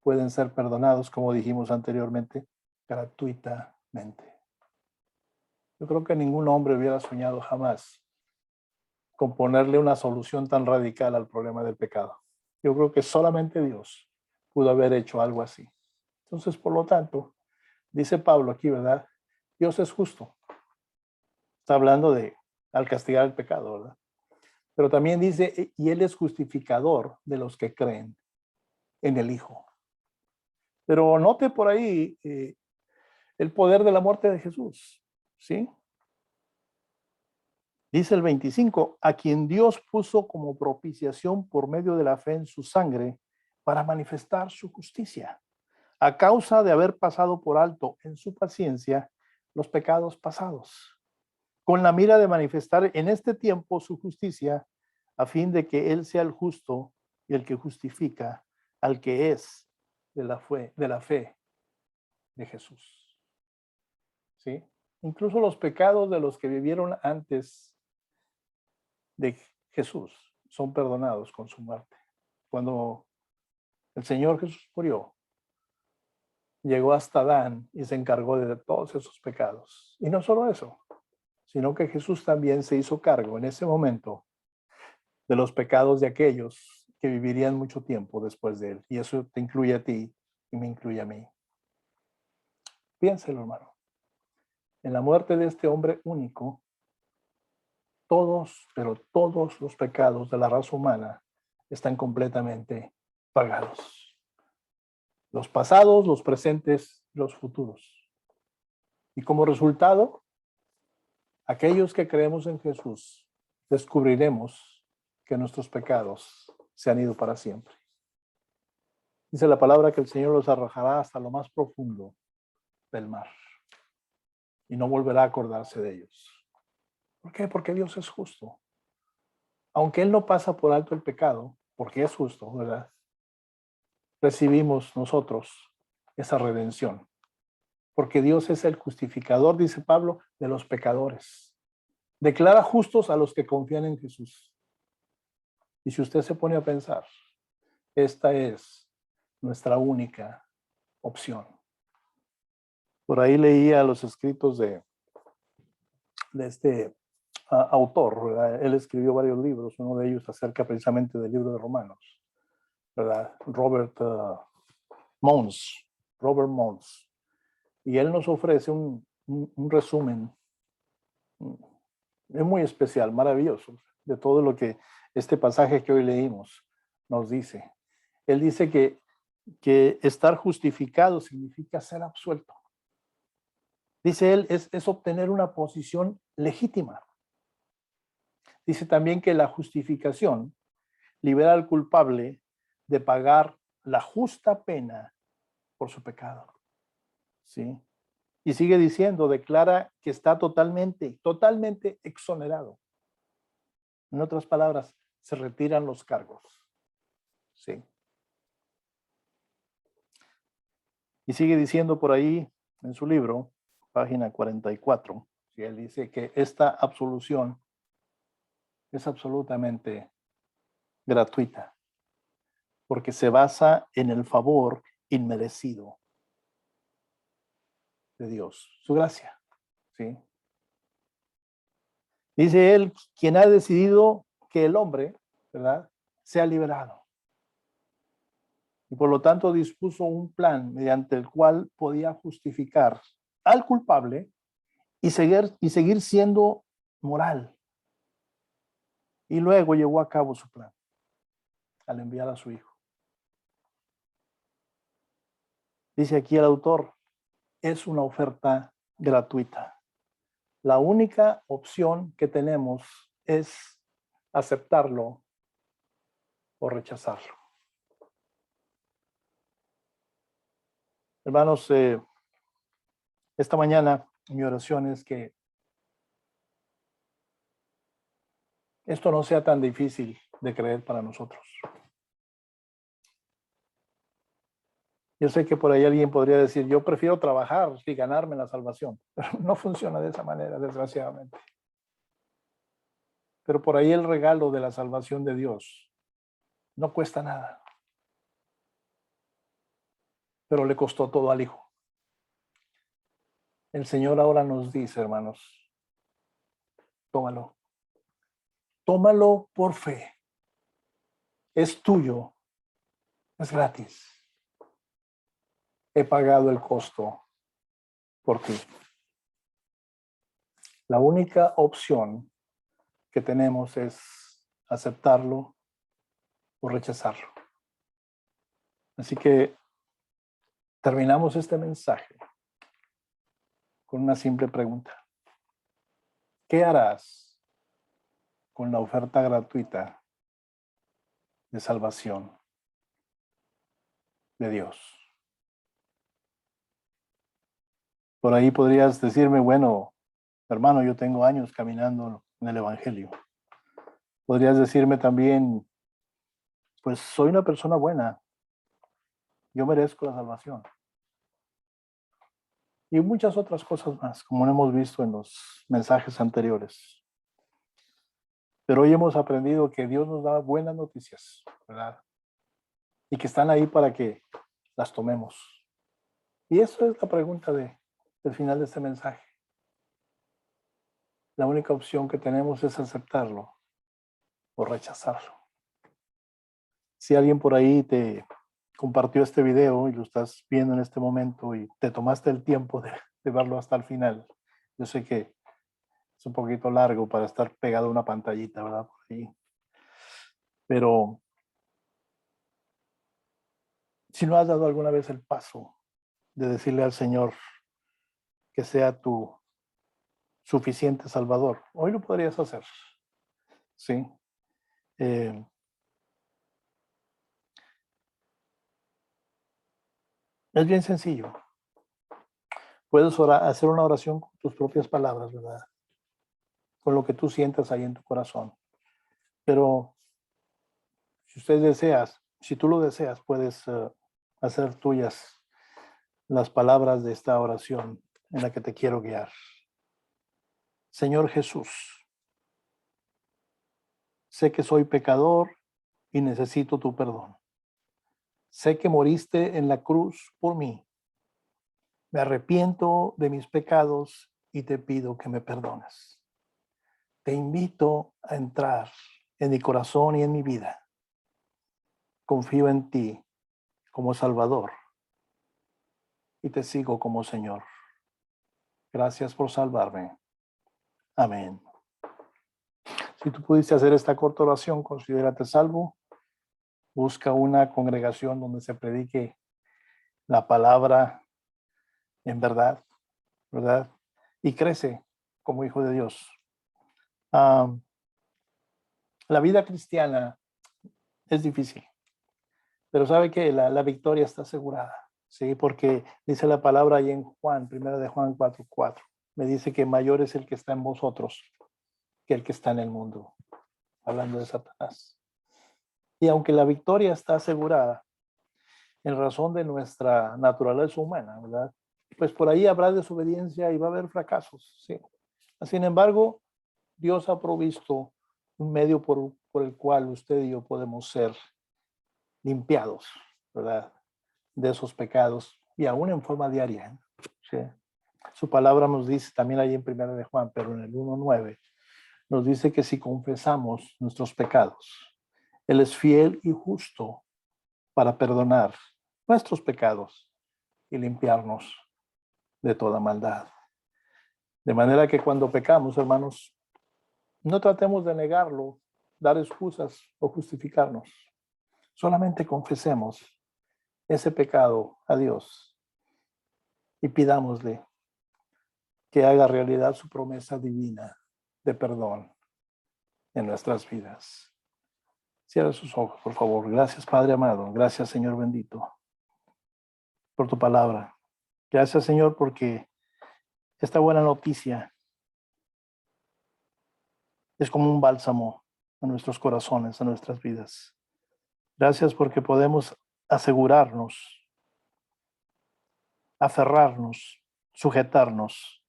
pueden ser perdonados, como dijimos anteriormente, gratuitamente. Yo creo que ningún hombre hubiera soñado jamás con ponerle una solución tan radical al problema del pecado. Yo creo que solamente Dios pudo haber hecho algo así. Entonces, por lo tanto, dice Pablo aquí, ¿verdad? Dios es justo. Está hablando de al castigar el pecado, ¿verdad? Pero también dice, y Él es justificador de los que creen en el Hijo. Pero note por ahí el poder de la muerte de Jesús, ¿sí? Dice el 25, a quien Dios puso como propiciación por medio de la fe en su sangre para manifestar su justicia, a causa de haber pasado por alto en su paciencia los pecados pasados, con la mira de manifestar en este tiempo su justicia, a fin de que Él sea el justo y el que justifica al que es de la fe de Jesús. ¿Sí? Incluso los pecados de los que vivieron antes de Jesús son perdonados con su muerte. Cuando el Señor Jesús murió, llegó hasta Adán y se encargó de todos esos pecados. Y no solo eso, sino que Jesús también se hizo cargo en ese momento de los pecados de aquellos que vivirían mucho tiempo después de él. Y eso te incluye a ti y me incluye a mí. Piénselo, hermano. En la muerte de este hombre único, todos, pero todos los pecados de la raza humana están completamente pagados. Los pasados, los presentes, los futuros. Y como resultado, aquellos que creemos en Jesús, descubriremos que nuestros pecados se han ido para siempre. Dice la palabra que el Señor los arrojará hasta lo más profundo del mar y no volverá a acordarse de ellos. ¿Por qué? Porque Dios es justo. Aunque Él no pasa por alto el pecado, porque es justo, ¿verdad? Recibimos nosotros esa redención. Porque Dios es el justificador, dice Pablo, de los pecadores. Declara justos a los que confían en Jesús. Y si usted se pone a pensar, esta es nuestra única opción. Por ahí leía los escritos de este autor, ¿verdad? Él escribió varios libros, uno de ellos acerca precisamente del libro de Romanos, ¿verdad? Robert Mons. Y él nos ofrece un resumen muy especial, maravilloso, de todo lo que este pasaje que hoy leímos nos dice. Él dice que estar justificado significa ser absuelto. Dice él, es obtener una posición legítima. Dice también que la justificación libera al culpable de pagar la justa pena por su pecado. ¿Sí? Y sigue diciendo, declara que está totalmente exonerado. En otras palabras, se retiran los cargos. ¿Sí? Y sigue diciendo por ahí en su libro, página 44, ¿sí? Él dice que esta absolución es absolutamente gratuita, porque se basa en el favor inmerecido de Dios, su gracia, ¿sí? Dice él, quien ha decidido que el hombre, ¿verdad?, sea liberado. Y por lo tanto dispuso un plan mediante el cual podía justificar al culpable y seguir siendo moral. Y luego llevó a cabo su plan al enviar a su hijo. Dice aquí el autor, es una oferta gratuita. La única opción que tenemos es aceptarlo o rechazarlo. Hermanos, esta mañana mi oración es que esto no sea tan difícil de creer para nosotros. Yo sé que por ahí alguien podría decir, yo prefiero trabajar y ganarme la salvación, pero no funciona de esa manera, desgraciadamente. Pero por ahí el regalo de la salvación de Dios no cuesta nada, pero le costó todo al Hijo. El Señor ahora nos dice, hermanos, tómalo. Tómalo por fe. Es tuyo. Es gratis. He pagado el costo por ti. La única opción que tenemos es aceptarlo o rechazarlo. Así que terminamos este mensaje con una simple pregunta. ¿Qué harás con la oferta gratuita de salvación de Dios? Por ahí podrías decirme, bueno, hermano, yo tengo años caminando en el Evangelio. Podrías decirme también, pues soy una persona buena, yo merezco la salvación. Y muchas otras cosas más, como lo hemos visto en los mensajes anteriores. Pero hoy hemos aprendido que Dios nos da buenas noticias, ¿verdad? Y que están ahí para que las tomemos. Y eso es la pregunta del final de este mensaje. La única opción que tenemos es aceptarlo o rechazarlo. Si alguien por ahí te compartió este video y lo estás viendo en este momento y te tomaste el tiempo de verlo hasta el final, yo sé que es un poquito largo para estar pegado a una pantallita, ¿verdad? Por ahí. Pero si no has dado alguna vez el paso de decirle al Señor que sea tu suficiente Salvador, hoy lo podrías hacer, ¿sí? Eh, es bien sencillo. Puedes hacer una oración con tus propias palabras, ¿verdad? Con lo que tú sientas ahí en tu corazón. Pero si tú lo deseas, puedes hacer tuyas las palabras de esta oración en la que te quiero guiar. Señor Jesús, sé que soy pecador y necesito tu perdón. Sé que moriste en la cruz por mí. Me arrepiento de mis pecados y te pido que me perdones. Te invito a entrar en mi corazón y en mi vida. Confío en ti como Salvador y te sigo como Señor. Gracias por salvarme. Amén. Si tú pudiste hacer esta corta oración, considérate salvo. Busca una congregación donde se predique la palabra en verdad, ¿verdad? Y crece como hijo de Dios. La vida cristiana es difícil, pero sabe que la victoria está asegurada, ¿sí? Porque dice la palabra ahí en Juan, primera de Juan 4:4. Me dice que mayor es el que está en vosotros que el que está en el mundo, hablando de Satanás. Y aunque la victoria está asegurada en razón de nuestra naturaleza humana, ¿verdad? Pues por ahí habrá desobediencia y va a haber fracasos, ¿sí? Sin embargo, Dios ha provisto un medio por el cual usted y yo podemos ser limpiados, ¿verdad? De esos pecados y aún en forma diaria, ¿sí? Su palabra nos dice también ahí en primera de Juan, pero en el 1:9, nos dice que si confesamos nuestros pecados, Él es fiel y justo para perdonar nuestros pecados y limpiarnos de toda maldad. De manera que cuando pecamos, hermanos, no tratemos de negarlo, dar excusas o justificarnos. Solamente confesemos ese pecado a Dios y pidámosle que haga realidad su promesa divina de perdón en nuestras vidas. Cierra sus ojos, por favor. Gracias, Padre amado. Gracias, Señor bendito, por tu palabra. Gracias, Señor, porque esta buena noticia es como un bálsamo a nuestros corazones, a nuestras vidas. Gracias porque podemos asegurarnos, aferrarnos, sujetarnos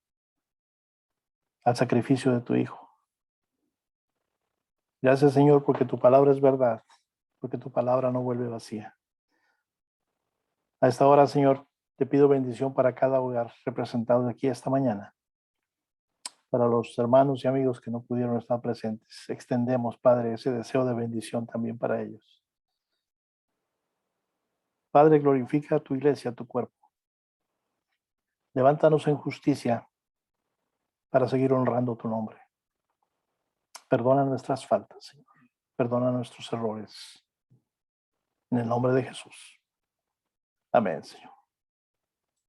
al sacrificio de tu Hijo. Gracias, Señor, porque tu palabra es verdad, porque tu palabra no vuelve vacía. A esta hora, Señor, te pido bendición para cada hogar representado aquí esta mañana. Para los hermanos y amigos que no pudieron estar presentes, extendemos, Padre, ese deseo de bendición también para ellos. Padre, glorifica a tu iglesia, a tu cuerpo. Levántanos en justicia para seguir honrando tu nombre. Perdona nuestras faltas, Señor. Perdona nuestros errores. En el nombre de Jesús. Amén, Señor.